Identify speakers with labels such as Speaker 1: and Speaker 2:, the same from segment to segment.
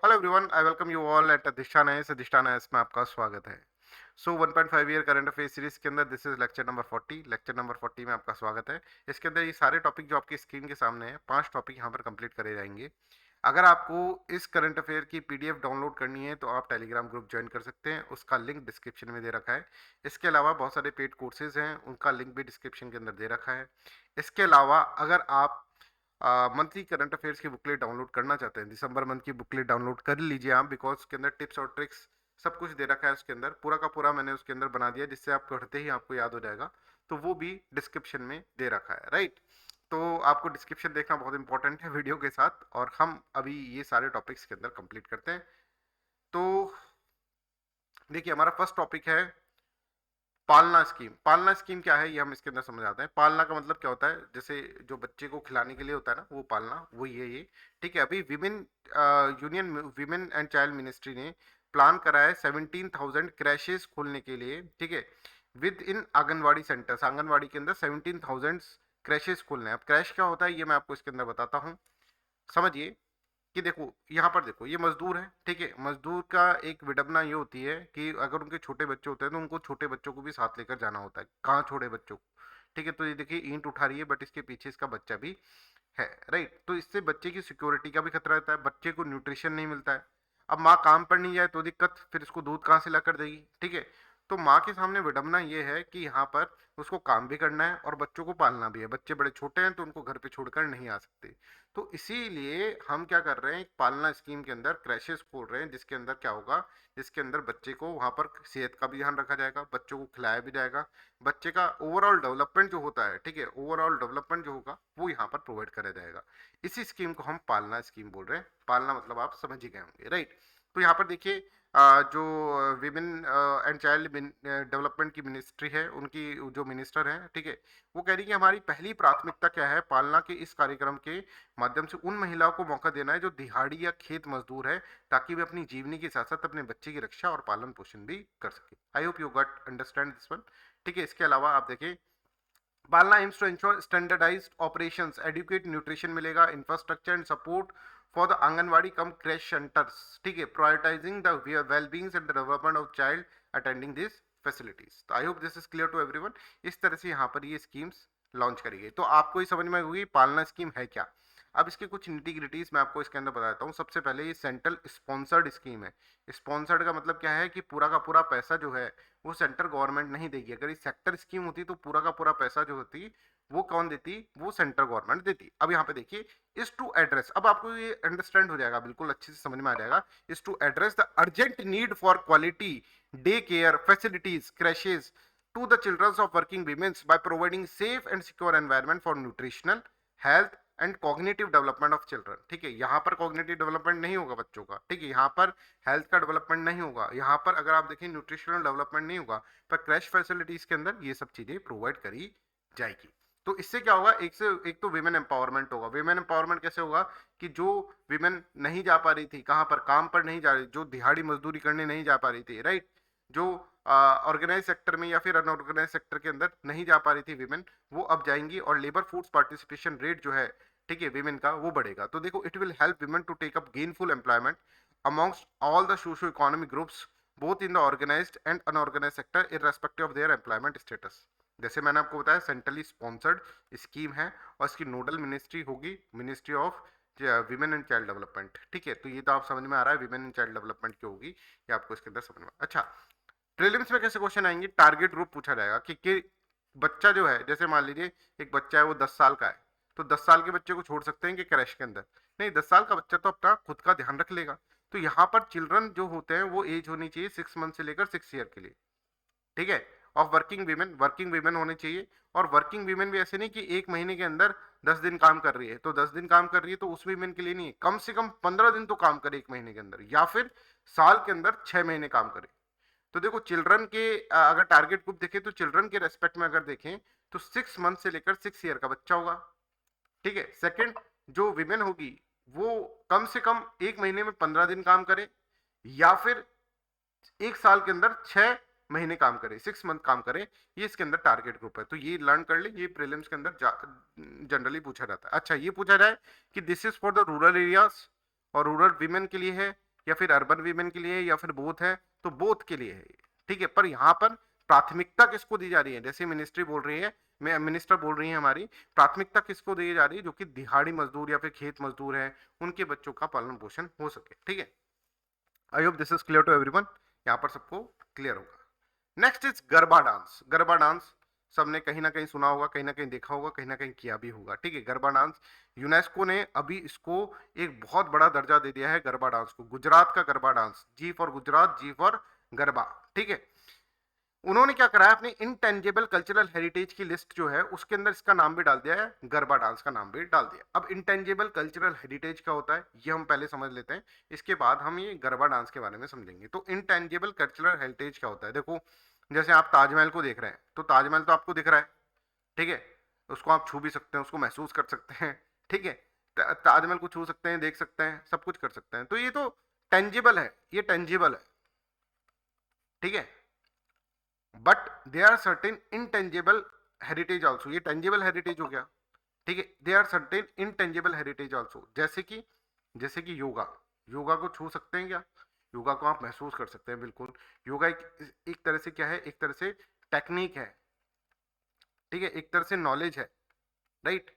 Speaker 1: Hello everyone, I welcome you all at अधिष्ठान में आपका स्वागत है। 1.5 ईयर करंट अफेयर सीरीज के अंदर this is lecture number 40। Lecture number 40 में आपका स्वागत है। इसके अंदर ये सारे टॉपिक जो आपकी स्क्रीन के सामने हैं, 5 टॉपिक यहाँ पर कंप्लीट करे जाएंगे। अगर आपको इस करंट अफेयर की पीडीएफ डाउनलोड करनी है तो आप टेलीग्राम ग्रुप ज्वाइन कर सकते हैं, उसका लिंक डिस्क्रिप्शन में दे रखा है। इसके अलावा बहुत सारे पेड कोर्सेज हैं, उनका लिंक भी डिस्क्रिप्शन के अंदर दे रखा है। इसके अलावा अगर आप मंथली करंट अफेयर्स की बुकलेट डाउनलोड करना चाहते हैं, दिसंबर मंथ की बुकलेट डाउनलोड कर लीजिए आप, बिकॉज उसके अंदर टिप्स और ट्रिक्स सब कुछ दे रखा है। उसके अंदर पूरा का पूरा मैंने उसके अंदर बना दिया, जिससे आप पढ़ते ही आपको याद हो जाएगा। तो वो भी डिस्क्रिप्शन में दे रखा है, राइट। तो आपको डिस्क्रिप्शन देखना बहुत इंपॉर्टेंट है वीडियो के साथ। और हम अभी ये सारे टॉपिक्स के अंदर कंप्लीट करते हैं। तो देखिए, हमारा फर्स्ट टॉपिक है पालना स्कीम। पालना स्कीम क्या है ये हम इसके अंदर समझ आते हैं। पालना का मतलब क्या होता है, जैसे जो बच्चे को खिलाने के लिए होता है ना, वो पालना, वही है ये। ठीक है। अभी women union women and child ministry ने प्लान करा है 17,000 क्रैशेस खोलने के लिए। ठीक है, with in anganwadi centres. Anganwadi के अंदर 17,000 क्रैशेस खोलने हैं। अब क्रैश क्या होता है ये मैं आपको इसके अंदर बताता हूँ, समझिए। कि देखो, यहाँ पर देखो, ये मजदूर है। ठीक है, मजदूर का एक विडंबना ये होती है कि अगर उनके छोटे बच्चे होते हैं तो उनको छोटे बच्चों को भी साथ लेकर जाना होता है। कहाँ छोटे बच्चों को? ठीक है, तो ये देखिए ईंट उठा रही है, बट इसके पीछे इसका बच्चा भी है, राइट। तो इससे बच्चे की सिक्योरिटी का भी खतरा रहता है, बच्चे को न्यूट्रिशन नहीं मिलता है। अब माँ काम पर नहीं जाए तो दिक्कत, फिर इसको दूध कहाँ से ला कर देगी? ठीक है। तो माँ के सामने विडंबना ये है कि यहाँ पर उसको काम भी करना है और बच्चों को पालना भी है। बच्चे बड़े छोटे हैं तो उनको घर पे छोड़कर नहीं आ सकते। तो इसीलिए हम क्या कर रहे हैं, एक पालना स्कीम के अंदर क्रैशेस खोल रहे हैं, जिसके अंदर क्या होगा, जिसके अंदर बच्चे को वहां पर सेहत का भी ध्यान रखा जाएगा, बच्चों को खिलाया भी जाएगा, बच्चे का ओवरऑल डेवलपमेंट जो होता है, ठीक है, ओवरऑल डेवलपमेंट जो होगा वो यहाँ पर प्रोवाइड करा जाएगा। इसी स्कीम को हम पालना स्कीम बोल रहे हैं। पालना मतलब आप समझ ही गए होंगे, राइट। तो यहाँ पर देखिए, जो विमेन एंड चाइल्ड डेवलपमेंट की मिनिस्ट्री है, उनकी जो मिनिस्टर है, ठीक है, वो कह रही है कि हमारी पहली प्राथमिकता क्या है, पालना के इस कार्यक्रम के माध्यम से उन महिलाओं को मौका देना है जो दिहाड़ी या खेत मजदूर है, ताकि वे अपनी जीवनी के साथ साथ अपने बच्चे की रक्षा और पालन पोषण भी कर सके। I hope you got understand this one. ठीक है, इसके अलावा आप देखिए, पालना aims to ensure standardised operations, educate nutrition मिलेगा, infrastructure and support for the anganwadi cum creche centres. ठीक है, prioritising the wellbeing and the development of child attending this facilities. तो I hope this is clear to everyone. इस तरह से यहाँ पर ये स्कीम्स लॉन्च करी गई। तो आपको ये समझ में होगी पालना स्कीम है क्या। अब इसके कुछ निटिग्रिटीज मैं आपको इसके अंदर बताता हूँ। सबसे पहले ये सेंट्रल स्पॉन्सर्ड स्कीम है। स्पॉन्सर्ड का मतलब क्या है कि पूरा का पूरा पैसा जो है वो सेंट्रल गवर्नमेंट नहीं देगी। अगर ये सेक्टर स्कीम होती तो पूरा का पूरा पैसा जो होती वो कौन देती, वो सेंट्रल गवर्नमेंट देती। अब यहाँ पे देखिए, इज टू एड्रेस, अब आपको ये अंडरस्टैंड हो जाएगा, बिल्कुल अच्छे से समझ में आ जाएगा। Is to address the urgent need for quality day care facilities creches to the children of working women by providing safe and secure environment for nutritional, health and cognitive development of children. ठीक है, यहाँ पर cognitive development नहीं होगा बच्चों का, ठीक है, यहाँ पर हेल्थ का डेवलपमेंट नहीं होगा, यहाँ पर अगर आप देखें न्यूट्रिशनल डेवलपमेंट नहीं होगा, पर क्रैश फैसिलिटीज के अंदर ये सब चीजें प्रोवाइड करी जाएगी। तो इससे क्या होगा, एक तो विमेन एम्पावरमेंट होगा। विमेन एम्पावरमेंट कैसे होगा कि जो विमेन नहीं जा पा रही थी, कहाँ पर काम पर नहीं जा रही, जो दिहाड़ी मजदूरी करने नहीं जा पा रही थी, राइट, जो ऑर्गेनाइज सेक्टर में या फिर अनऑर्गेनाइज सेक्टर के अंदर नहीं जा पा रही थी विमेन, वो अब जाएंगी और लेबर फोर्स पार्टिसिपेशन रेट जो है, ठीक है, विमेन का, वो बढ़ेगा। तो देखो, it will help women to take up gainful employment amongst all the socio economic groups both in the organised and unorganised sector irrespective of their employment status. जैसे मैंने आपको बताया, सेंट्रली स्पॉन्सर्ड स्कीम है और इसकी नोडल मिनिस्ट्री होगी ministry of women and child development. ठीक है, तो ये तो आप समझ में आ रहा है विमेन एंड चाइल्ड डेवलपमेंट की होगी, ये आपको इसके अंदर समझ में। अच्छा, प्रीलिम्स में कैसे क्वेश्चन आएंगे, टारगेट ग्रुप पूछा जाएगा कि बच्चा जो है, जैसे मान लीजिए एक बच्चा है वो 10 साल का है, तो 10 साल के बच्चे को छोड़ सकते हैं कि क्रैश के अंदर? नहीं, 10 साल का बच्चा तो अपना खुद का ध्यान रख लेगा। तो यहाँ पर चिल्ड्रन जो होते हैं वो एज होनी चाहिए 6 मंथ से लेकर 6 ईयर के लिए। ठीक है, ऑफ वर्किंग वीमेन होने चाहिए। और वर्किंग वीमेन भी ऐसे नहीं कि एक महीने के अंदर 10 दिन काम कर रही है, तो 10 दिन काम कर रही है तो उस वीमेन के लिए नहीं है, कम से कम 15 दिन तो काम करे एक महीने के अंदर, या फिर साल के अंदर 6 महीने काम करे। तो देखो, चिल्ड्रन के अगर टारगेट ग्रुप देखें तो चिल्ड्रन के रेस्पेक्ट में अगर देखें तो 6 मंथ से लेकर 6 ईयर का बच्चा होगा। ठीक है, सेकंड, जो विमेन होगी वो कम से कम एक महीने में 15 दिन काम करे, या फिर एक साल के अंदर 6 महीने काम करे, 6 मंथ काम करे, ये इसके अंदर टारगेट ग्रुप है। तो ये लर्न कर ले, ये प्रीलिम्स के अंदर जनरली पूछा जाता है। अच्छा, ये पूछा जाए कि this is for the rural areas और रूरल विमेन के लिए है, या फिर अर्बन वीमेन के लिए या फिर बोथ है, तो बोथ के लिए है, ठीक है। पर यहाँ पर प्राथमिकता किसको दी जा रही है, जैसे मिनिस्ट्री बोल रही है, मिनिस्टर बोल रही है हमारी, प्राथमिकता किसको दी जा रही है, जो कि दिहाड़ी मजदूर या फिर खेत मजदूर है, उनके बच्चों का पालन पोषण हो सके, ठीक है। I hope this is clear to everyone, यहाँ पर सबको क्लियर होगा। Next is garba dance. Garba dance सबने कहीं ना कहीं सुना होगा, कहीं ना कहीं देखा होगा, कहीं ना कहीं किया भी होगा, ठीक है। गरबा डांस यूनेस्को ने अभी इसको एक बहुत बड़ा दर्जा दे दिया है गरबा डांस को, गुजरात का garba dance, G for Gujarat, G for garba, ठीक है। उन्होंने क्या करा है, अपनी इनटेंजिबल कल्चरल हेरिटेज की लिस्ट जो है उसके अंदर इसका नाम भी डाल दिया है, गरबा डांस का नाम भी डाल दिया। अब इनटेंजिबल कल्चरल हेरिटेज क्या होता है ये हम पहले समझ लेते हैं, इसके बाद हम ये गरबा डांस के बारे में समझेंगे। तो इनटेंजिबल कल्चरल हेरिटेज क्या होता है, देखो जैसे आप ताजमहल को देख रहे हैं, तो ताजमहल तो आपको दिख रहा है, ठीक है, उसको आप छू भी सकते हैं, उसको महसूस कर सकते हैं, ठीक है। ताजमहल को छू सकते हैं, देख सकते हैं, सब कुछ कर सकते हैं, तो ये तो टेंजिबल है, ये टेंजिबल है, ठीक है। But they are certain intangible heritage also, ये टेंजिबल हेरिटेज हो गया, ठीक है। They are certain intangible heritage also, जैसे कि योगा, योगा को छू सकते हैं क्या, योगा को आप महसूस कर सकते हैं, बिल्कुल। योगा एक तरह से क्या है, एक तरह से टेक्निक है, ठीक है, एक तरह से नॉलेज है, राइट।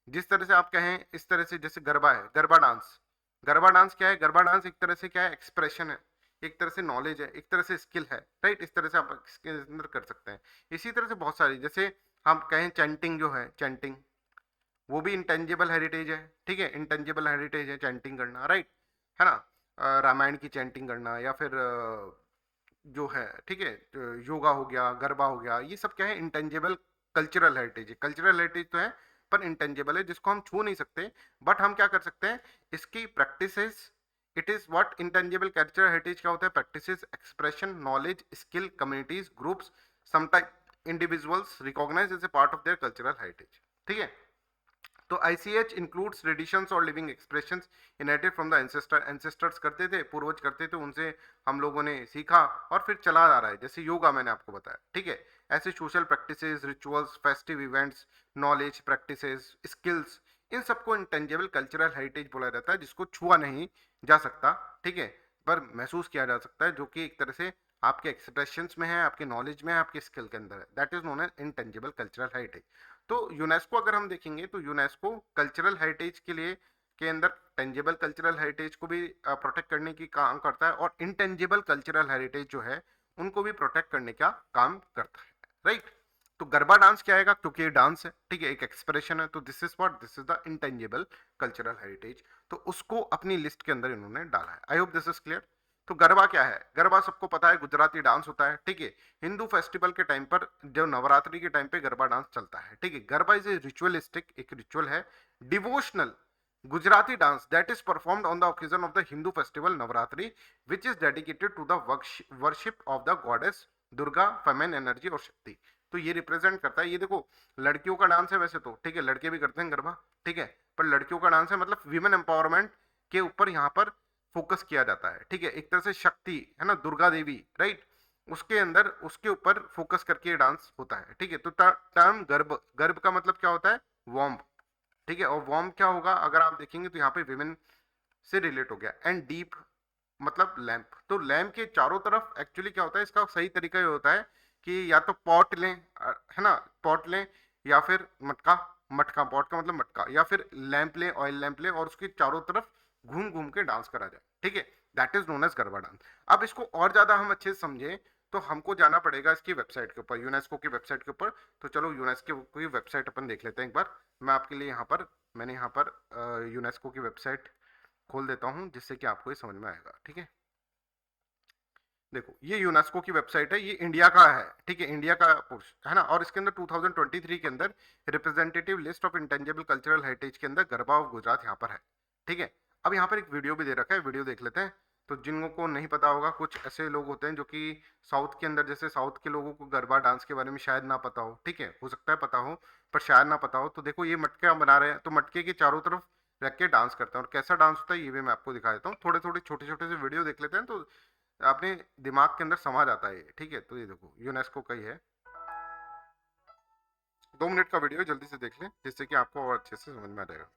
Speaker 1: जिस तरह से आप कहें इस तरह से, जैसे गरबा है, गरबा डांस, गरबा डांस क्या है, गरबा डांस एक तरह से क्या है, एक्सप्रेशन है, एक तरह से नॉलेज है, एक तरह से स्किल है, राइट। इस तरह से आप इसके अंदर कर सकते हैं। इसी तरह से बहुत सारी, जैसे हम कहें चैंटिंग जो है, चैंटिंग वो भी इंटेंजिबल हेरिटेज है, ठीक है, इंटेंजिबल हेरिटेज है चैंटिंग करना, राइट, है ना। रामायण की चैंटिंग करना, या फिर जो है, ठीक है, योगा हो गया, गरबा हो गया, ये सब क्या है, इंटेंजिबल कल्चरल हेरिटेज है। कल्चरल हेरिटेज तो है पर इंटेंजिबल है, जिसको हम छू नहीं सकते, बट हम क्या कर सकते हैं, इसकी practices, it is what intangible cultural heritage क्या होता है, practices, expression, knowledge, skill, communities, groups, sometime individuals recognise as a part of their cultural heritage, ठीक है। तो ICH इंक्लूड्स ट्रेडिशंस और living expressions inherited from the ancestor, ancestors करते थे, पूर्वज करते थे, उनसे हम लोगों ने सीखा और फिर चला आ रहा है, जैसे योगा मैंने आपको बताया, ठीक है। ऐसे social practices, rituals, festive events, knowledge, practices, skills, इन सबको इंटेंजिबल कल्चरल हेरिटेज बोला जाता है, जिसको छुआ नहीं जा सकता, ठीक है, पर महसूस किया जा सकता है, जो कि एक तरह से आपके एक्सप्रेशंस में है, आपके नॉलेज में है, आपके स्किल के अंदर है, that is known as intangible cultural heritage. तो यूनेस्को अगर हम देखेंगे, तो यूनेस्को कल्चरल हेरिटेज के लिए के अंदर टेंजिबल कल्चरल हेरिटेज को भी प्रोटेक्ट करने की काम करता है, और इनटेंजिबल कल्चरल हेरिटेज जो है उनको भी प्रोटेक्ट करने का काम करता है, राइट। तो गरबा डांस क्या आएगा, क्योंकि ये डांस है, ठीक है, एक एक्सप्रेशन है, तो this is what, this is the intangible cultural heritage, तो उसको अपनी लिस्ट के अंदर इन्होंने डाला है। I hope this is clear. तो गरबा क्या है, गरबा सबको पता है, गुजराती डांस होता है, ठीक है। हिंदू फेस्टिवल के टाइम पर, जो नवरात्रि के टाइम पे गरबा डांस चलता है, ठीक है। गरबा इज ए रिचुअलिस्टिक, एक रिचुअल है, devotional Gujarati dance that is performed on the occasion of the Hindu festival Navratri, which is dedicated to the worship of the goddess Durga, feminine energy और शक्ति। तो ये रिप्रेजेंट करता है, ये देखो लड़कियों का डांस है वैसे तो, ठीक है, लड़के भी करते हैं गरबा, ठीक है, पर लड़कियों का डांस है, मतलब वीमेन एम्पावरमेंट के ऊपर यहाँ पर फोकस किया जाता है, ठीक है। एक तरह से शक्ति है ना, दुर्गा देवी, राइट, उसके अंदर उसके ऊपर फोकस करके डांस होता है, ठीक है। तो टर्म गर्भ, गर्भ का मतलब क्या होता है, वॉर्म, ठीक है, और वॉर्म क्या होगा अगर आप देखेंगे तो यहाँ पे विमेन से रिलेट हो गया। एंड डीप मतलब लैंप, तो लैंप के चारों तरफ एक्चुअली क्या होता है, इसका सही तरीका ये होता है कि या तो पॉट लें, है ना, पॉट लें, या फिर मटका, मटका, पॉट का मतलब मटका, या फिर लैंप लें, ऑयल लैंप लें, और उसके चारों तरफ घूम घूम के डांस करा जाए, ठीक है। That is known as garba dance. अब इसको और ज्यादा हम अच्छे से समझे तो हमको जाना पड़ेगा इसकी वेबसाइट के ऊपर, यूनेस्को की वेबसाइट के ऊपर। तो चलो यूनेस्को की वेबसाइट अपन देख लेते हैं एक बार। मैं आपके लिए यहाँ पर, मैंने यहाँ पर यूनेस्को की वेबसाइट खोल देता हूँ, जिससे कि आपको ये समझ में आएगा, ठीक है। देखो ये यूनेस्को की वेबसाइट है, ये इंडिया का है, ठीक है, इंडिया का है ना, और इसके अंदर 2023 के अंदर representative list of intangible cultural heritage के अंदर गरबा ऑफ गुजरात यहाँ पर है, ठीक है। अब यहाँ पर एक वीडियो भी दे रखा है, वीडियो देख लेते हैं। तो जिन को नहीं पता होगा, कुछ ऐसे लोग होते हैं जो कि साउथ के अंदर, जैसे साउथ के लोगों को गरबा डांस के बारे में शायद ना पता हो, ठीक है, हो सकता है पता हो पर शायद ना पता हो। तो देखो ये मटके बना रहे हैं, तो मटके के चारों तरफ रख के डांस करते हैं, और कैसा डांस होता है ये भी मैं आपको दिखा देता हूँ। थोड़े थोड़े छोटे छोटे से वीडियो देख लेते हैं, तो अपने दिमाग के अंदर समा जाता है, ठीक है। तो ये देखो यूनेस्को का ही है, 2 मिनट का वीडियो, जल्दी से देख लें जिससे कि आपको और अच्छे से समझ में आ जाएगा।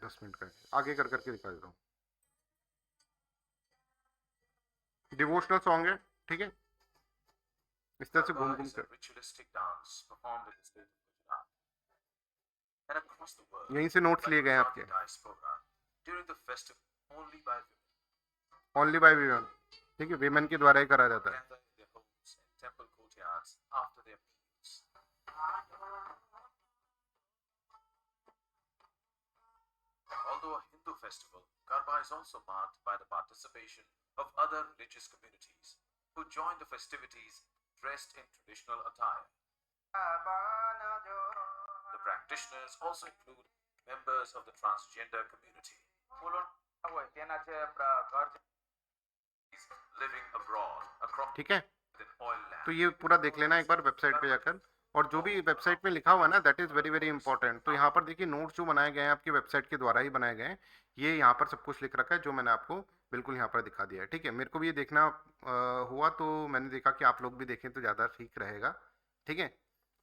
Speaker 1: 10 मिनट का आगे कर करके दिखा देता हूँ। डिवोशनल सॉन्ग है, ठीक है, इस तरह से घूम घूम कर यहीं से नोट्स लिए गए आपके। ओनली बाय वीमेन, ठीक है, वीमेन के द्वारा ही करा जाता है।
Speaker 2: Although a Hindu festival, Garba is also marked by the participation of other religious communities who join the festivities dressed in traditional attire. The practitioners also include members of the transgender community living abroad across
Speaker 1: ठीक है,
Speaker 2: oil land.
Speaker 1: तो ये पूरा देख लेना एक बार website पे जाकर, और जो भी वेबसाइट में लिखा हुआ है ना that is very very important. तो यहाँ पर देखिए नोट्स जो बनाए गए हैं आपकी वेबसाइट के द्वारा ही बनाए गए हैं, ये यहाँ पर सब कुछ लिख रखा है जो मैंने आपको बिल्कुल यहाँ पर दिखा दिया है। ठीक है, मेरे को भी ये देखना हुआ तो मैंने देखा कि आप लोग भी देखें तो ज़्यादा ठीक रहेगा। ठीक है,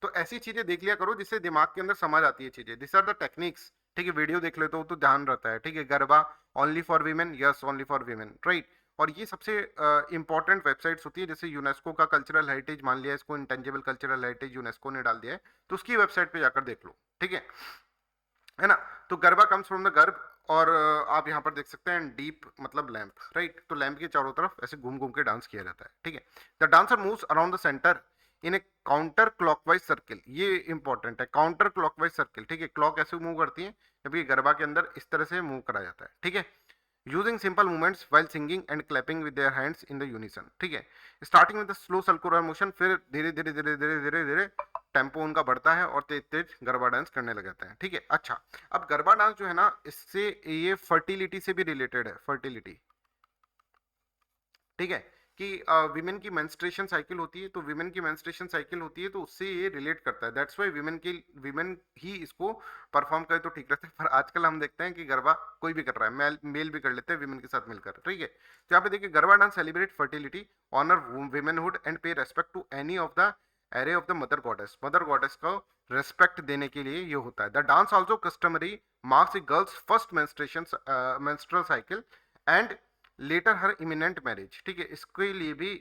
Speaker 1: तो ऐसी चीज़ें देख लिया करो जिससे दिमाग के अंदर समझ आती है चीज़ें। दिस आर द टेक्निक्स, ठीक है, वीडियो देख लेते हो तो ध्यान रहता है। ठीक है, garba only for women, yes only for women, right. और ये सबसे इंपॉर्टेंट वेबसाइट्स होती है, जैसे यूनेस्को का कल्चरल हेरिटेज मान लिया, इसको इंटेंजिबल कल्चरल हेरिटेज यूनेस्को ने डाल दिया है, तो उसकी वेबसाइट पे जाकर देख लो। ठीक है ना। तो गरबा कम्स फ्रॉम द गर्भ, और आप यहाँ पर देख सकते हैं डीप मतलब लैंप, राइट। तो लैंप के चारों तरफ ऐसे घूम घूम के डांस किया जाता है। ठीक है, the dancer moves around the centre in A counter clockwise circle, ये इंपॉर्टेंट है, काउंटर क्लॉकवाइज सर्किल। ठीक है, क्लॉक ऐसे मूव करती है जबकि गरबा के अंदर इस तरह से मूव करा जाता है। ठीक है, using simple movements while singing and clapping with their hands in the unison। ठीक है, starting with the slow circular motion, फिर धीरे धीरे धीरे धीरे धीरे धीरे टेम्पो उनका बढ़ता है और तेज तेज गरबा डांस करने लग जाते हैं। ठीक है, अच्छा, अब गरबा डांस जो है ना, इससे ये फर्टिलिटी से भी रिलेटेड है, फर्टिलिटी। ठीक है, कि विमेन की मेंस्ट्रुएशन साइकिल होती है, तो विमेन की मेंस्ट्रुएशन साइकिल होती है तो उससे ये रिलेट करता है। दैट्स वाई विमेन ही इसको परफॉर्म करे तो ठीक रहता है। पर आजकल हम देखते हैं कि गरबा कोई भी कर रहा है, मेल भी कर लेते हैं विमेन के साथ मिलकर। ठीक है, तो यहाँ पे देखिए garba dance celebrate fertility, honour womanhood and pay respect to any of the array of the mother goddess. Mother goddess को रेस्पेक्ट देने के लिए ये होता है। The dance also customary marks a girl's first menstrual cycle and later her imminent marriage. ठीक है, इसके लिए भी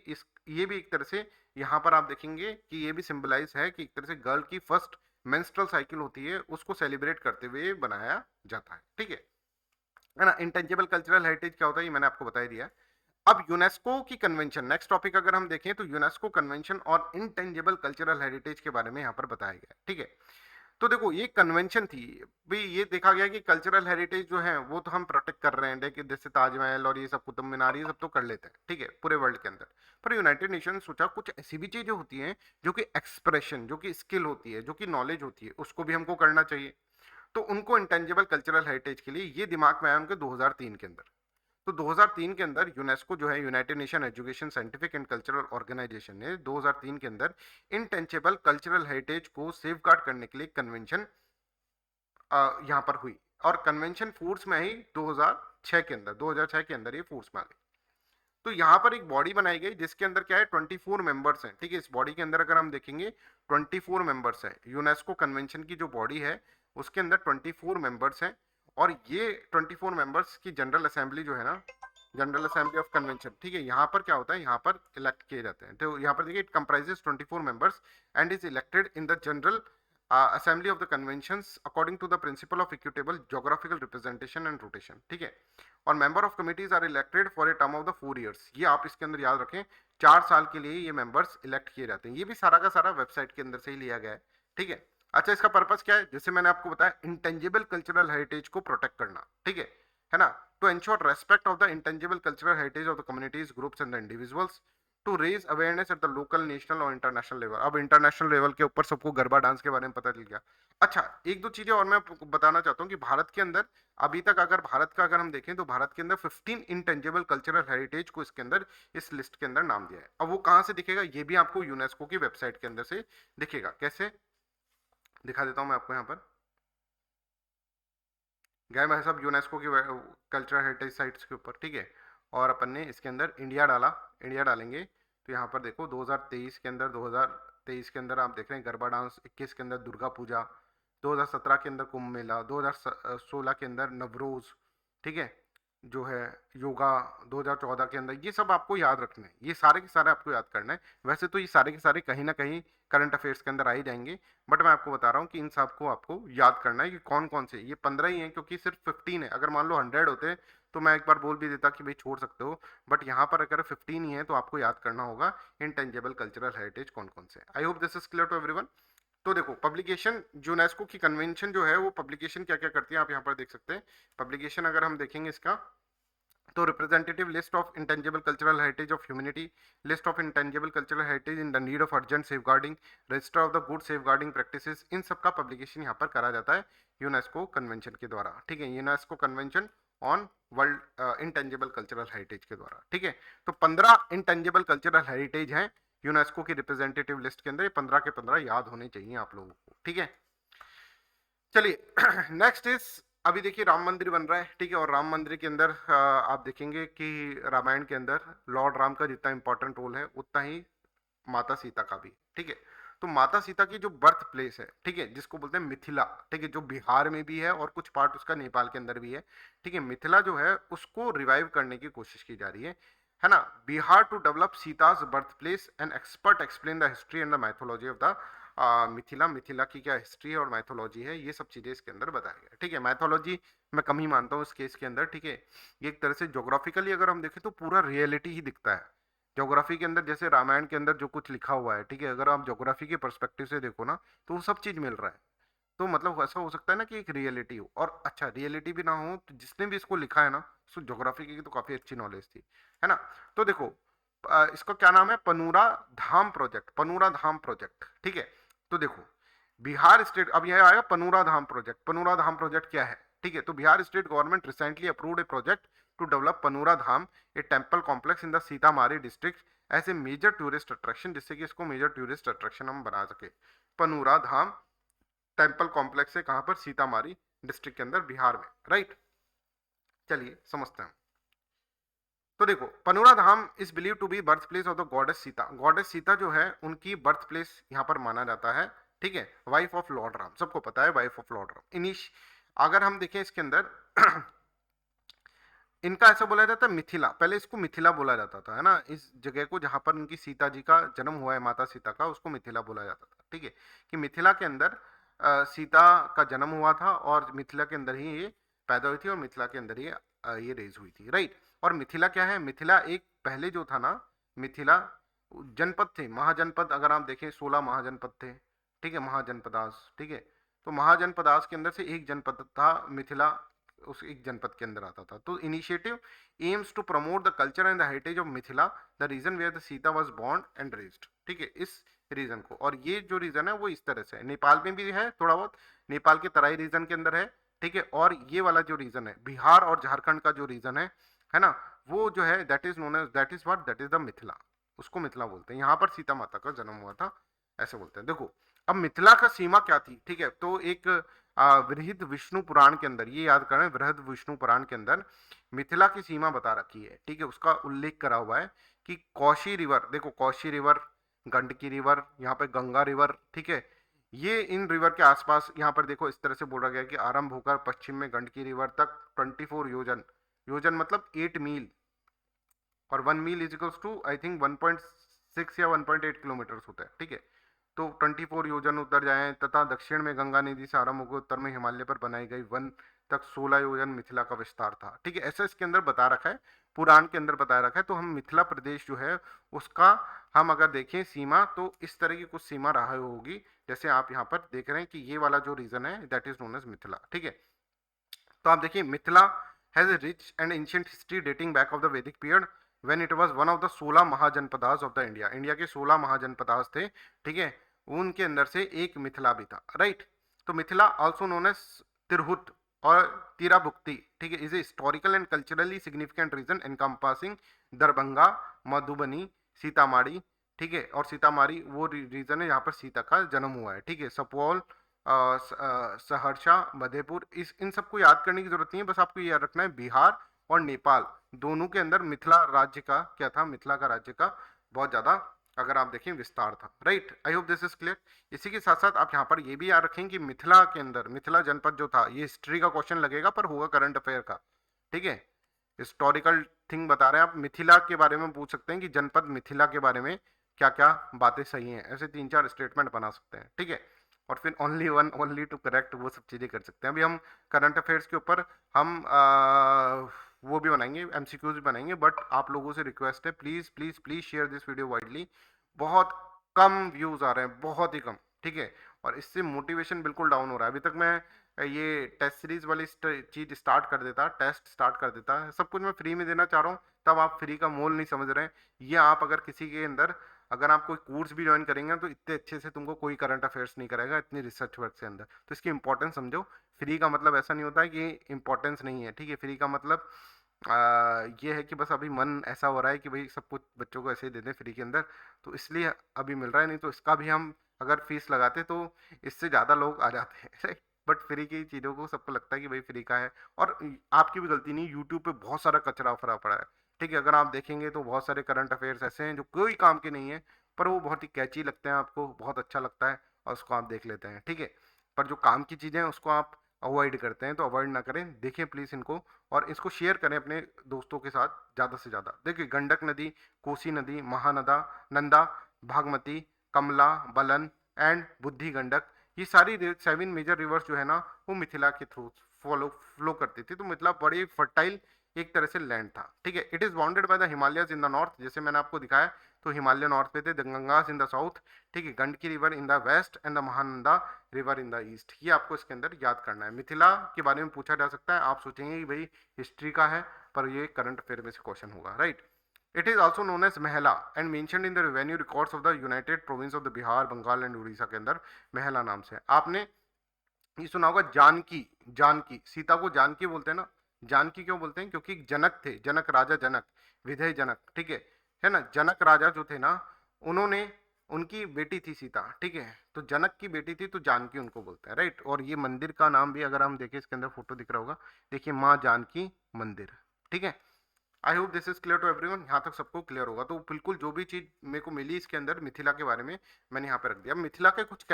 Speaker 1: ये भी एक तरह से यहाँ पर आप देखेंगे कि ये भी सिंबलाइज है कि एक तरह से गर्ल की फर्स्ट मेंस्ट्रुअल साइकिल होती है, उसको सेलिब्रेट करते हुए बनाया जाता है। ठीक है ना। इंटेंजिबल कल्चरल हेरिटेज क्या होता है ये मैंने आपको बता ही दिया। अब यूनेस्को की कन्वेंशन, नेक्स्ट टॉपिक अगर हम देखें तो यूनेस्को कन्वेंशन और इंटेंजिबल कल्चरल हेरिटेज के बारे में यहाँ पर बताया गया। ठीक है, तो देखो ये कन्वेंशन थी भाई, ये देखा गया कि कल्चरल हेरिटेज जो है वो तो हम प्रोटेक्ट कर रहे हैं, लेकिन जैसे ताजमहल और ये सब कुतुब मीनार ये सब तो कर लेते हैं, ठीक है, पूरे वर्ल्ड के अंदर। पर यूनाइटेड नेशन ने सोचा कुछ ऐसी भी चीजें होती हैं जो कि एक्सप्रेशन, जो कि स्किल होती है, जो कि नॉलेज होती है, उसको भी हमको करना चाहिए। तो उनको इंटेंजिबल कल्चरल हेरिटेज के लिए ये दिमाग में आया उनके 2003 के अंदर। तो 2003 के अंदर यूनेस्को जो है, United Nation Education Scientific and Cultural Organisation ने 2003 के अंदर इंटेंजिबल कल्चरल हेरिटेज को सेफगार्ड करने के लिए कन्वेंशन यहाँ पर हुई, और कन्वेंशन फोर्स में आई 2006 के अंदर, 2006 के अंदर ये फोर्स में आ गई। तो यहाँ पर एक बॉडी बनाई गई जिसके अंदर क्या है 24 मेंबर्स हैं। ठीक है, इस बॉडी के अंदर अगर हम देखेंगे 24 मेंबर्स हैं। यूनेस्को कन्वेंशन की जो बॉडी है उसके अंदर 24 मेंबर्स हैं, और ये 24 मेंबर्स की जनरल असेंबली जो है ना, जनरल असेंबली ऑफ कन्वेंशन, ठीक है, यहाँ पर क्या होता है, यहाँ पर इलेक्ट किए जाते हैं। तो यहाँ पर देखिए it comprises 24 members and is elected in the general assembly of the conventions according to the principle of equitable geographical representation and rotation. ठीक है, और member of committees are elected for a term of the 4 years. ये आप इसके अंदर याद रखें, 4 साल के लिए ये मेंबर्स इलेक्ट किए जाते हैं। ये भी सारा का सारा वेबसाइट के अंदर से ही लिया गया है। ठीक है, अच्छा, इसका पर्पस क्या है, जैसे मैंने आपको बताया इंटेंजिबल कल्चरल हेरिटेज को प्रोटेक्ट करना। ठीक है ना, to ensure respect of the intangible cultural heritage of the communities, groups and the individuals, to raise awareness at the local, national और इंटरनेशनल लेवल। अब इंटरनेशनल लेवल के ऊपर सबको गरबा डांस के बारे में पता चल गया। अच्छा, एक दो चीजें और मैं बताना चाहता हूँ कि भारत के अंदर अभी तक अगर भारत का अगर हम देखें तो भारत के अंदर 15 इंटेंजिबल कल्चरल हेरिटेज को इसके अंदर, इस लिस्ट के अंदर नाम दिया है। अब वो कहाँ से दिखेगा, ये भी आपको यूनेस्को की वेबसाइट के अंदर से दिखेगा। कैसे दिखा देता हूँ मैं आपको, यहाँ पर गए मैं सब यूनेस्को की कल्चरल हेरिटेज साइट्स के ऊपर। ठीक है, और अपन ने इसके अंदर इंडिया डाला, इंडिया डालेंगे तो यहाँ पर देखो 2023 के अंदर, 2023 के अंदर आप देख रहे हैं गरबा डांस, 21 के अंदर दुर्गा पूजा, 2017 के अंदर कुंभ मेला, 2016 के अंदर नवरोज, ठीक है, जो है योगा, 2014 के अंदर, ये सब आपको याद रखना है, ये सारे के सारे आपको याद करना है। वैसे तो ये सारे के सारे कहीं ना कहीं करंट अफेयर्स के अंदर आ ही जाएंगे, बट मैं आपको बता रहा हूँ कि इन सब को आपको याद करना है कि कौन कौन से, ये 15 ही हैं क्योंकि सिर्फ 15 है। अगर मान लो 100 होते तो मैं एक बार बोल भी देता कि भाई छोड़ सकते हो, बट यहाँ पर अगर 15 ही है तो आपको याद करना होगा इंटेंजिबल कल्चरल हेरिटेज कौन कौन से। I hope this is clear to everyone. तो देखो पब्लिकेशन, यूनेस्को की कन्वेंशन जो है वो पब्लिकेशन क्या क्या करती है आप यहाँ पर देख सकते हैं। पब्लिकेशन अगर हम देखेंगे इसका, तो representative list of intangible cultural heritage of humanity, list of intangible cultural heritage in the need of urgent safeguarding, register of the good safeguarding practices, इन सब का पब्लिकेशन यहाँ पर करा जाता है यूनेस्को कन्वेंशन के द्वारा, ठीक है, UNESCO convention on world intangible cultural heritage के द्वारा, ठीक है। तो 15 इंटेंजिबल कल्चरल हेरिटेज हैं यूनेस्को की रिप्रेजेंटेटिव लिस्ट के अंदर, ये 15 के 15 याद होने चाहिए आप लोगों को, ठीक है। चलिए नेक्स्ट इज, अभी देखिए राम मंदिर बन रहा है, ठीक है, और राम मंदिर के अंदर आप देखेंगे कि रामायण के अंदर लॉर्ड राम का जितना इंपॉर्टेंट रोल है उतना ही माता सीता का भी, ठीक है। तो माता सीता की जो बर्थ प्लेस है, ठीक है, जिसको बोलते हैं मिथिला, ठीक है, जो बिहार में भी है और कुछ पार्ट उसका नेपाल के अंदर भी है, ठीक है, मिथिला जो है उसको रिवाइव करने की कोशिश की जा रही है ना। Bihar to develop Sita's birth place, and expert explain the history and the mythology of the Mithila, Mithila की क्या हिस्ट्री और मैथोलॉजी है, ये सब चीजें इसके अंदर बताया गया, ठीक है। मैथोलॉजी मैं कम ही मानता हूँ इस केस के अंदर, ठीक है, ये एक तरह से ज्योग्राफिकली अगर हम देखें तो पूरा रियलिटी ही दिखता है ज्योग्राफी के अंदर, जैसे रामायण के अंदर जो कुछ लिखा हुआ है, ठीक है, अगर आप ज्योग्राफी के पर्सपेक्टिव से देखो ना तो वो सब चीज मिल रहा है। तो मतलब ऐसा हो सकता है ना कि एक रियलिटी हो, और अच्छा रियलिटी भी ना हो तो जिसने भी इसको लिखा है ना, उसको ज्योग्राफी की तो काफी अच्छी नॉलेज थी, है ना। तो देखो इसका क्या नाम है, पनूरा धाम प्रोजेक्ट, पनूरा धाम प्रोजेक्ट, ठीक है। तो देखो बिहार स्टेट, अब यह आएगा पनूरा धाम प्रोजेक्ट, पनूरा धाम प्रोजेक्ट क्या है, ठीक है। तो Bihar state government recently approved a project to develop Punaura Dham, a temple complex in the Sitamarhi district as a major tourist attraction, जिससे कि इसको मेजर टूरिस्ट अट्रैक्शन हम बना सके। पनूरा धाम टेम्पल कॉम्प्लेक्स है कहां पर, सीतामारी डिस्ट्रिक्ट के अंदर बिहार में, राइट। चलिए समझते हैं। तो देखो Punaura Dham is believe to be birth place of the goddess Sita, goddess Sita जो है उनकी बर्थ प्लेस यहाँ पर माना जाता है, ठीक है। वाइफ ऑफ लॉर्ड राम, सबको पता है वाइफ ऑफ लॉर्ड राम। इनिश अगर हम देखें इसके अंदर इनका ऐसा बोला जाता है मिथिला, पहले इसको मिथिला बोला जाता था, है ना, इस जगह को जहां पर उनकी सीता जी का जन्म हुआ है, माता सीता का, उसको मिथिला बोला जाता था, ठीक है। कि मिथिला के अंदर सीता का जन्म हुआ था और मिथिला के अंदर ही ये पैदा हुई थी और मिथिला के अंदर ये रेज हुई थी, राइट। और मिथिला क्या है, मिथिला एक पहले जो था ना, मिथिला जनपद थे, महाजनपद, अगर आप देखें 16 महाजनपद थे, ठीक है, महाजनपदास, ठीक है। तो महाजनपदास के अंदर से एक जनपद था मिथिला, उस एक जनपद के अंदर आता था। तो initiative aims to promote the culture and the heritage of Mithila, the region where the Sita was born and raised, ठीक है, इस रीजन को। और ये जो रीजन है वो इस तरह से है, नेपाल में भी है थोड़ा बहुत, नेपाल के तराई रीजन के अंदर है, ठीक है। और ये वाला जो रीजन है बिहार और झारखंड का जो रीजन है ना, वो जो है that is known as, that is what, that is the Mithila, उसको मिथिला बोलते हैं। यहाँ पर सीता माता का जन्म हुआ था, ऐसे बोलते हैं। देखो अब मिथिला का सीमा क्या थी, ठीक है, तो एक बृहद विष्णु पुराण के अंदर, ये याद करें, बृहद विष्णु पुराण के अंदर मिथिला की सीमा बता रखी है, ठीक है, उसका उल्लेख करा हुआ है कि कौशी रिवर, देखो कौशी रिवर, गंडकी रिवर, यहाँ पे गंगा रिवर, ठीक है, ये इन रिवर के आसपास यहाँ पर देखो इस तरह से बोला गया कि आरंभ होकर पश्चिम में गंडकी रिवर तक 24 योजन, योजन मतलब 8 मील, और 1 मील is equals to I think 1.6 या 1.8 किलोमीटर होता है, ठीक है। तो 24 योजन उत्तर जाएं, तथा दक्षिण में गंगा नदी से आरंभ होकर उत्तर में हिमालय पर बनाई गई वन तक 16 योजन मिथिला का विस्तार था, ठीक है। ऐसा इसके अंदर बता रखा है, पुराण के अंदर बताया रखा है। तो हम मिथिला प्रदेश जो है उसका हम अगर देखें सीमा, तो इस तरह की कुछ सीमा रहा होगी, जैसे आप यहाँ पर देख रहे हैं कि ये वाला जो रीजन है that is known as Mithila, ठीक है। तो आप देखिए Mithila has a rich and ancient history dating back of the Vedic period when it was one of the 16 Mahajanapadas of the India, India के 16 महाजनपदास थे, ठीक है, उनके अंदर से एक मिथिला भी था, राइट। तो Mithila also known as Tirhut और तिराभुक्ति, ठीक है, is a historical and culturally significant region encompassing Darbhanga, Madhubani, Sitamarhi, ठीक है। और सीतामाढ़ी वो रीजन है यहाँ पर सीता का जन्म हुआ है, ठीक है। सुपौल, सहरसा, मधेपुर, इस इन सबको याद करने की जरूरत नहीं है, बस आपको ये याद रखना है बिहार और नेपाल दोनों के अंदर मिथिला राज्य का क्या था, मिथिला का राज्य का बहुत ज्यादा अगर आप देखें विस्तार था, right. I hope this is clear. इसी के साथ साथ आप यहाँ पर ये भी याद रखें कि मिथिला के अंदर, मिथिला जनपद जो था, ये हिस्ट्री का क्वेश्चन लगेगा पर होगा करंट अफेयर का, ठीक है। हिस्टोरिकल थिंग बता रहे हैं आप, मिथिला के बारे में पूछ सकते हैं कि जनपद मिथिला के बारे में क्या क्या बातें सही हैं, ऐसे 3-4 स्टेटमेंट बना सकते हैं, ठीक है। और फिर only one only two correct, वो सब चीज़ें कर सकते हैं। अभी हम करंट अफेयर्स के ऊपर हम वो भी बनाएंगे, एमसीक्यूज भी बनाएंगे, बट आप लोगों से रिक्वेस्ट है, please please please share this video widely. बहुत कम व्यूज़ आ रहे हैं, बहुत ही कम, ठीक है। और इससे मोटिवेशन बिल्कुल डाउन हो रहा है। अभी तक मैं ये टेस्ट सीरीज वाली चीज स्टार्ट कर देता, टेस्ट स्टार्ट कर देता, सब कुछ मैं फ्री में देना चाह रहा हूँ, तब आप फ्री का मोल नहीं समझ रहे हैं। ये आप अगर किसी के अंदर, अगर आप कोई कोर्स भी ज्वाइन करेंगे तो इतने अच्छे से तुमको कोई करंट अफेयर्स नहीं करेगा, इतनी रिसर्च वर्क के अंदर। तो इसकी इंपॉर्टेंस समझो। फ्री का मतलब ऐसा नहीं होता है कि इंपॉर्टेंस नहीं है, ठीक है। फ्री का मतलब ये है कि बस अभी मन ऐसा हो रहा है कि भाई सब कुछ बच्चों को ऐसे ही दे दें फ्री के अंदर, तो इसलिए अभी मिल रहा है। नहीं तो इसका भी हम अगर फीस लगाते तो इससे ज़्यादा लोग आ जाते हैं बट फ्री की चीज़ों को सबको लगता है कि भाई फ्री का है। और आपकी भी गलती नहीं, यूट्यूब पे बहुत सारा कचरा फरा पड़ा है, ठीक है। अगर आप देखेंगे तो बहुत सारे करंट अफेयर्स ऐसे हैं जो कोई काम के नहीं है, पर वो बहुत ही कैची लगते हैं, आपको बहुत अच्छा लगता है और उसको आप देख लेते हैं, ठीक है। पर जो काम की चीज़ें हैं उसको आप अवॉइड करते हैं, तो अवॉइड ना करें, देखें प्लीज़ इनको। और इसको शेयर करें अपने दोस्तों के साथ ज़्यादा से ज़्यादा। देखिए, गंडक नदी, कोसी नदी, महानदा, नंदा, भागमती, कमला, बलन एंड बुद्धि गंडक, ये सारी 7 मेजर रिवर्स जो है ना, वो मिथिला के थ्रू फ्लो करती थी। तो मिथिला बड़ी फर्टाइल एक तरह से लैंड था, ठीक है। It is bounded by the Himalayas in the north, जैसे मैंने आपको दिखाया, तो हिमालय नॉर्थ पे थे, the Gangas in the south, ठीक है, Gandaki river in the west and the Mahananda river in the east. ये आपको इसके अंदर याद करना है। मिथिला के बारे में पूछा जा सकता है, आप सोचेंगे कि भाई हिस्ट्री का है, पर ये करंट अफेयर में से क्वेश्चन होगा, right. It is also known as Mahla and mentioned in the revenue records of the united province of the Bihar, Bengal and Orissa के अंदर महला नाम से। आपने ये सुना होगा जानकी, जानकी, सीता को जानकी बोलते हैं ना। जानकी क्यों बोलते हैं? क्योंकि जनक थे, जनक राजा जनक, विधेय जनक, ठीक है ना। जनक राजा जो थे ना, उन्होंने, उनकी बेटी थी सीता, ठीक है। तो जनक की बेटी थी, तो जानकी उनको बोलते हैं, राइट। और ये मंदिर का नाम भी अगर हम देखें, इसके अंदर फोटो दिख रहा होगा, देखिए, माँ जानकी मंदिर, ठीक है। I hope this is clear to everyone. यहाँ तक सबको क्लियर होगा। तो बिल्कुल जो भी चीज मेरे को मिली इसके अंदर मिथिला के बारे में, मैंने यहाँ पे रख दिया। मिथिला के कुछ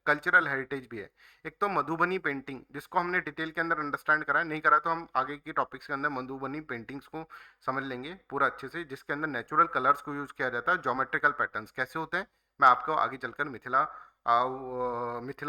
Speaker 1: कल्चरल हेरिटेज भी है। एक तो मधुबनी पेंटिंग, जिसको हमने डिटेल के अंदर अंडरस्टैंड करा है, नहीं करा तो हम आगे की टॉपिक्स के अंदर मधुबनी पेंटिंग्स को समझ लेंगे पूरा अच्छे से, जिसके अंदर नेचुरल कलर्स को यूज किया जाता है। ज्योमेट्रिकल पैटर्न्स कैसे होते हैं, मैं आपको आगे चलकर मिथिला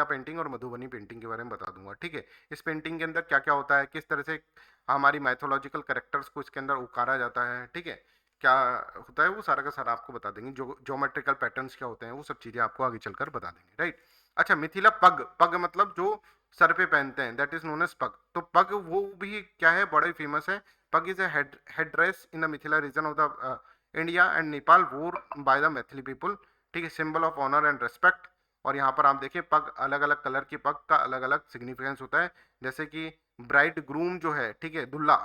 Speaker 1: पेंटिंग और मधुबनी पेंटिंग के बारे में बता दूंगा, ठीक है। इस पेंटिंग के अंदर क्या क्या होता है, किस तरह से हमारी मैथोलॉजिकल कैरेक्टर्स को इसके अंदर उकारा जाता है, ठीक है, क्या होता है, वो सारा का सारा आपको बता देंगे। जो ज्योमेट्रिकल पैटर्न्स क्या होते हैं, वो सब चीज़ें आपको आगे चलकर बता देंगे, राइट। अच्छा, मिथिला पग, पग मतलब जो सर पे पहनते हैं, दैट इज नोन एज पग। तो पग वो भी क्या है, बड़ा ही फेमस है। Pag is a head dress in the Mithila region of the India and Nepal, worn by the Maithili people, ठीक है, symbol of honour and respect. और यहाँ पर आप देखिए, पग अलग अलग कलर की पग का अलग अलग सिग्निफिकेंस होता है। जैसे कि ब्राइड ग्रूम जो है, ठीक है, दुल्हा,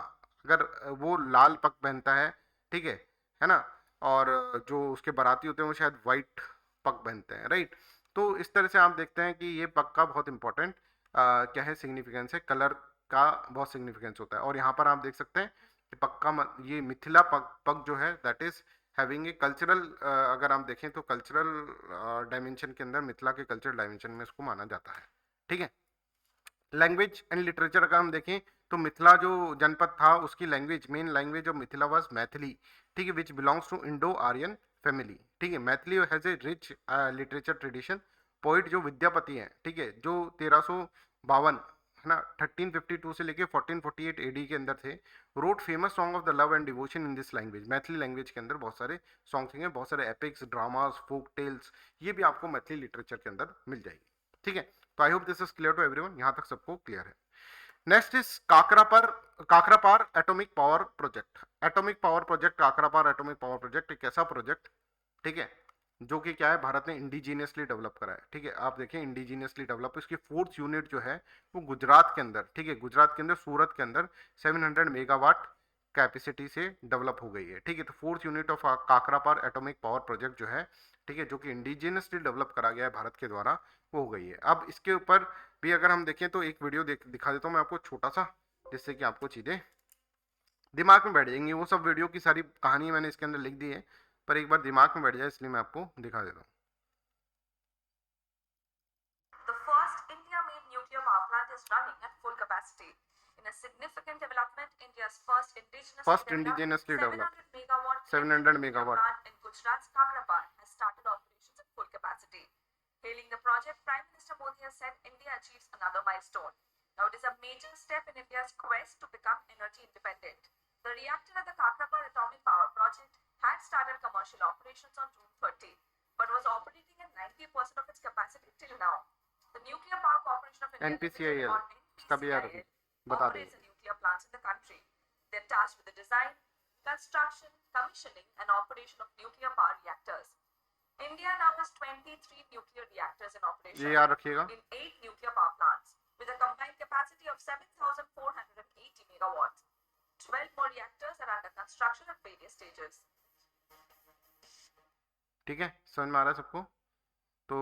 Speaker 1: अगर वो लाल पग पहनता है, ठीक है ना। और जो उसके बाराती होते हैं वो शायद वाइट पग पहनते हैं, राइट। तो इस तरह से आप देखते हैं कि ये पग का बहुत इंपॉर्टेंट क्या है, सिग्निफिकेंस है, कलर का बहुत सिग्निफिकेंस होता है। और यहाँ पर आप देख सकते हैं कि पग का ये मिथिला पग, पग जो है that is having a cultural, अगर आप देखें तो कल्चरल डायमेंशन के अंदर, मिथिला के कल्चरल डायमेंशन में इसको माना जाता है, ठीक है। लैंग्वेज एंड लिटरेचर अगर हम देखें तो मिथिला जो जनपद था, उसकी language, main language of Mithila was Maithili, ठीक है, which belongs to Indo Aryan family, ठीक है। Maithili has a rich literature tradition. Poet जो विद्यापति हैं, ठीक है, जो 1352 है ना, 1352 से लेके 1448 एडी के अंदर थे, road famous song of the love and devotion in this language. Maithili language के अंदर बहुत सारे सॉन्ग्स हैं, बहुत सारे एपिक्स, ड्रामास, फोक टेल्स, ये भी आपको मैथिली लिटरेचर के अंदर मिल जाएगी, ठीक है। तो I hope this is clear to everyone, यहाँ तक सबको क्लियर है। Next is Kakrapar atomic power project. Atomic power project, Kakrapar atomic power project एक ऐसा प्रोजेक्ट, ठीक है, जो कि क्या है, भारत ने इंडिजीनियसली डेवलप करा है, ठीक है। आप देखें, इंडिजीनियसली डेवलप, इसकी फोर्थ यूनिट जो है वो गुजरात के अंदर, ठीक है, गुजरात के अंदर सूरत के अंदर 700 मेगावाट कैपेसिटी से डेवलप हो गई है, ठीक है। तो fourth unit of Kakrapar atomic power project जो है, ठीक है, जो कि इंडिजिनियसली डेवलप करा गया है भारत के द्वारा, वो हो गई है। अब इसके ऊपर भी अगर हम देखें तो एक वीडियो दिखा देता हूँ मैं आपको छोटा सा, जिससे कि आपको चीज़ें दिमाग में बैठ जाएंगी। वो सब वीडियो की सारी कहानी मैंने इसके अंदर लिख दी है, पर एक बार दिमाग में बैठ जाए इसलिए मैं आपको दिखा देता हूँ।
Speaker 2: The first India-made nuclear power plant is running at full capacity. In a significant development, India's first
Speaker 1: first
Speaker 2: indigenously
Speaker 1: indigenously
Speaker 2: developed
Speaker 1: developed
Speaker 2: 700 megawatt
Speaker 1: 700
Speaker 2: nuclear
Speaker 1: megawatt
Speaker 2: plant in Gujarat's Kakrapar has started operations at full capacity. Hailing the project, Prime Minister Modi has said India achieves another milestone. Now it is a major step in India's quest to become energy independent. The reactor at the Kakrapar Atomic Power Project had started commercial operations on June 30, but was operating at 90% of its capacity till now. The Nuclear Power Corporation of India Limited,
Speaker 1: NPCIL
Speaker 2: or
Speaker 1: इसका भी यार
Speaker 2: NPCIL,
Speaker 1: बता दो।
Speaker 2: operates the nuclear plants in the country. They're tasked with the design, construction, commissioning, and operation of nuclear power reactors. India now has 23 nuclear reactors in operation
Speaker 1: ये याद रखिएगा।
Speaker 2: in 8 nuclear power plants with a combined capacity of 7,480 megawatts. 12 more reactors are under construction at various stages.
Speaker 1: ठीक है, समझ में आ रहा है सबको? तो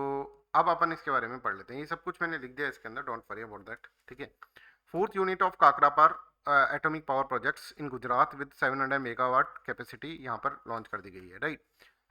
Speaker 1: अब अपन इसके बारे में पढ़ लेते हैं। ये सब कुछ मैंने लिख दिया इसके अंदर, डोंट वरी अबाउट दैट। ठीक है, fourth unit of Kakrapar atomic power projects in Gujarat with 700 megawatt capacity यहाँ पर लॉन्च कर दी गई है, राइट।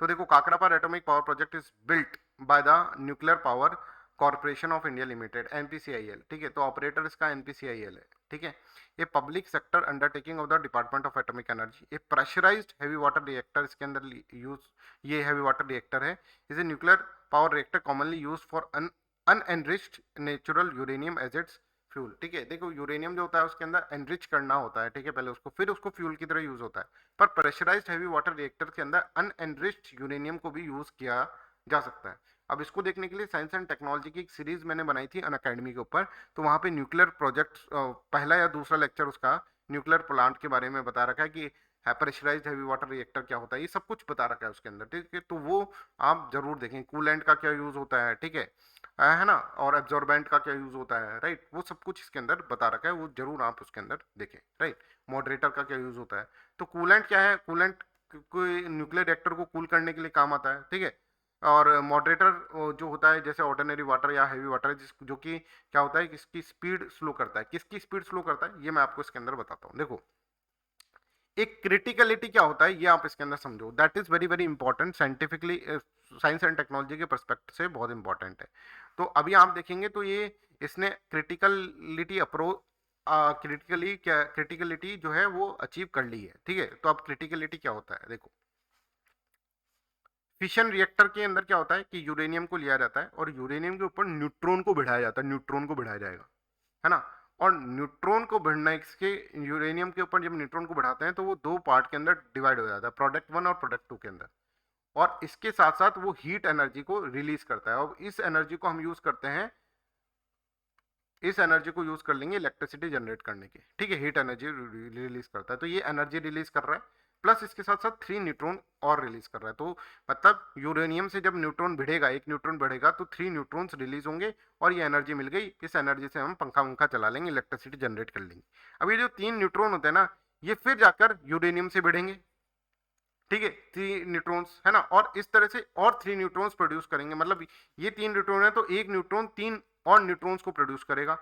Speaker 1: तो देखो, Kakrapar atomic power project is built by the nuclear power corporation of India limited, NPCIL. ठीक है, तो ऑपरेटर इसका एनपीसीआईएल है। ठीक है, ये public sector undertaking of the department of atomic energy. ये प्रेशराइज्ड हैवी वाटर रिएक्टर इसके अंदर यूज, ये हैवी वाटर रिएक्टर है। Is a nuclear power reactor commonly use for unenriched natural uranium as its fuel. ठीक है, देखो uranium जो होता है उसके अंदर एनरिच करना होता है, ठीक है, पहले उसको, फिर उसको फ्यूल की तरह यूज होता है। पर प्रेशराइज्ड हैवी वाटर रिएक्टर के अंदर अनएनरिच्ड यूरेनियम को भी यूज किया जा सकता है। अब इसको देखने के लिए साइंस एंड टेक्नोलॉजी की एक सीरीज मैंने बनाई थी अनअकैडमी के ऊपर, तो वहाँ पे न्यूक्लियर प्रोजेक्ट पहला या दूसरा लेक्चर उसका न्यूक्लियर प्लांट के बारे में बता रखा है कि प्रेशराइज्ड हैवी वाटर रिएक्टर क्या होता है, ये सब कुछ बता रखा है उसके अंदर। ठीक है, तो वो आप जरूर देखें। कूलेंट का क्या यूज होता है, ठीक है ना, और एब्जॉर्बेंट का क्या यूज होता है, राइट, वो सब कुछ इसके अंदर बता रखा है, वो जरूर आप उसके अंदर देखें, राइट। मॉडरेटर का क्या यूज होता है, तो कूलेंट क्या है, कूलेंट कोई न्यूक्लियर रिएक्टर को कूल करने के लिए काम आता है। ठीक है, और मॉडरेटर जो होता है जैसे ऑर्डिनरी वाटर या हैवी वाटर है, जो कि क्या होता है, किसकी स्पीड स्लो करता है। किसकी स्पीड स्लो करता है ये मैं आपको इसके अंदर बताता हूँ। देखो, एक क्रिटिकलिटी क्या होता है ये आप इसके अंदर समझो, that is very very important scientifically, science and technology के परस्पेक्टिव से बहुत इंपॉर्टेंट है। तो अभी आप देखेंगे तो ये इसने क्रिटिकलिटी अप्रोच, क्रिटिकलिटी जो है वो अचीव कर ली है। ठीक है, तो अब क्रिटिकलिटी क्या होता है, देखो, फिशन रिएक्टर के अंदर क्या होता है कि यूरेनियम को लिया जाता है और यूरेनियम के ऊपर न्यूट्रॉन को बढ़ाया जाता है, न्यूट्रॉन को बढ़ाया जाएगा, है ना। और न्यूट्रॉन को बढ़ने के, यूरेनियम के ऊपर जब न्यूट्रॉन को बढ़ाते हैं तो वो दो पार्ट के अंदर डिवाइड हो जाता है, प्रोडक्ट 1 और प्रोडक्ट 2 के अंदर। और इसके साथ साथ वो हीट एनर्जी को रिलीज करता है, और इस एनर्जी को हम यूज करते हैं, इस एनर्जी को यूज कर लेंगे इलेक्ट्रिसिटी जनरेट करने की। ठीक है, हीट एनर्जी रिलीज करता है, तो ये एनर्जी रिलीज कर रहा है, प्लस इसके साथ साथ 3 न्यूट्रॉन और रिलीज कर रहा है। तो मतलब यूरेनियम से जब न्यूट्रॉन बढ़ेगा, एक न्यूट्रॉन बढ़ेगा तो 3 न्यूट्रॉन्स रिलीज होंगे, और ये एनर्जी मिल गई, इस एनर्जी से हम पंखा वंखा चला लेंगे, इलेक्ट्रिसिटी जनरेट कर लेंगे। अब ये जो 3 न्यूट्रॉन होते हैं ना, ये फिर जाकर यूरेनियम से बढ़ेंगे, ठीक है, 3 न्यूट्रॉन्स, है ना, और इस तरह से और 3 न्यूट्रॉन्स प्रोड्यूस करेंगे। मतलब ये 3 न्यूट्रॉन है तो एक न्यूट्रॉन 3 और न्यूट्रॉन्स को प्रोड्यूस करेगा,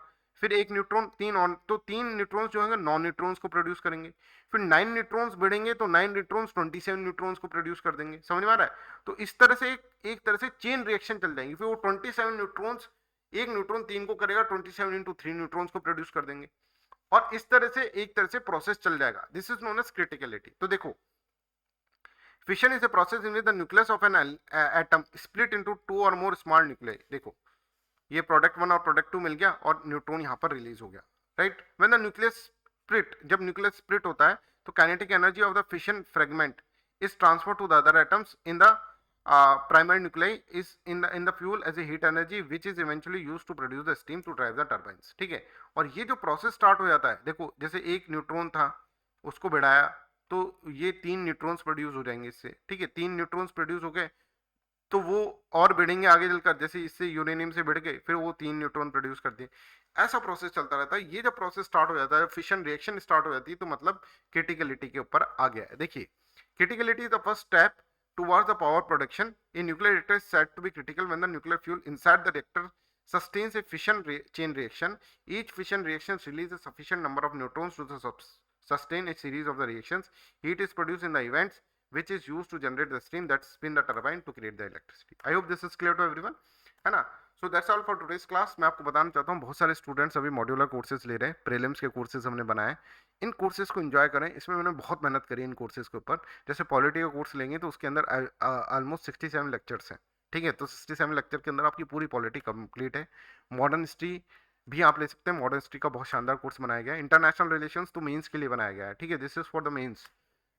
Speaker 1: फिर एक न्यूट्रॉन 3 और, तो 3 न्यूट्रॉन्स जो होंगे 9 न्यूट्रॉन्स को प्रोड्यूस करेंगे, फिर 9 न्यूट्रॉन्स बढ़ेंगे तो 9 न्यूट्रॉन्स 27 न्यूट्रॉन्स को प्रोड्यूस कर देंगे। समझ में आ रहा है? तो इस तरह से एक तरह से चेन रिएक्शन चल जाएगी, फिर वो 27 न्यूट्रॉन्स, एक न्यूट्रॉन 3 को करेगा, 27 इंटू 3 न्यूट्रॉन्स को प्रोड्यूस कर देंगे, और इस तरह से एक तरह से प्रोसेस चल जाएगा। This is known as criticality. तो देखो, fission is a process in which the nucleus of an atom split into 2 or more small nuclei। देखो, ये प्रोडक्ट 1 और प्रोडक्ट 2 मिल गया और न्यूट्रॉन यहाँ पर रिलीज हो गया, right. When the nucleus split, जब न्यूक्लियस स्प्लिट होता है तो kinetic energy of the fission fragment is transfer to the other atoms in the primary nuclei is in the fuel as a heat energy which is eventually use to produce the steam to drive the turbines. ठीक है, और ये जो process start हो जाता है, देखो जैसे एक न्यूट्रॉन था उसको बढ़ाया तो ये 3 न्यूट्रॉन्स प्रोड्यूस हो जाएंगे इससे। ठीक है, 3 न्यूट्रॉन्स प्रोड्यूस हो गए तो वो और बढ़ेंगे आगे चलकर, जैसे इससे यूरेनियम से बढ़ गए, फिर वो 3 न्यूट्रॉन प्रोड्यूस कर दिए। ऐसा प्रोसेस चलता रहता है। ये जब प्रोसेस स्टार्ट हो जाता है, फिशन रिएक्शन स्टार्ट हो जाती है, तो मतलब क्रिटिकलिटी के ऊपर आ गया है। देखिए, criticality is the first step towards the power production. A nuclear reactor is said to be critical when the nuclear fuel inside the reactor sustains a fission chain reaction. Each fission reaction releases sufficient number of neutrons to sustain a series of the reactions. Heat is produced in the events which is used to generate the steam that spin the turbine to create the electricity. I hope this is clear to everyone, है ना? सो that's all for today's class. मैं आपको बताना चाहता हूँ बहुत सारे students अभी मॉड्यूलर कोर्सेज ले रहे हैं, प्रीलिम्स के कोर्सेज हमने बनाए। इन कोर्सेज को एंजॉय करें, इसमें मैंने बहुत मेहनत करी इन कोर्सेज के ऊपर। जैसे पॉलिटी का कोर्स लेंगे तो उसके अंदर ऑलमोस्ट 67 लेक्चर्स हैं, ठीक है? तो 67 लेक्चर के अंदर आपकी पूरी पॉलिटी कंप्लीट है। मॉडर्न हिस्ट्री भी आप ले सकते हैं, मॉडर्न हिस्ट्री का बहुत शानदार कोर्स बनाया गया है। इंटरनेशनल रिलेशंस तो मेंस के लिए बनाया गया है, ठीक है? This is for the mains,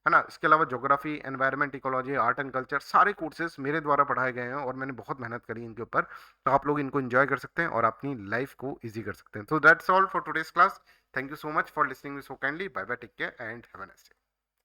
Speaker 1: है ना? इसके अलावा geography, environment, ecology, art and culture, सारे कोर्सेज मेरे द्वारा पढ़ाए गए हैं और मैंने बहुत मेहनत करी इनके ऊपर। तो आप लोग इनको एंजॉय कर सकते हैं और अपनी लाइफ को ईजी कर सकते हैं। So that's all for today's class. Thank you so much for listening me so kindly. Bye bye, take care and have a nice day.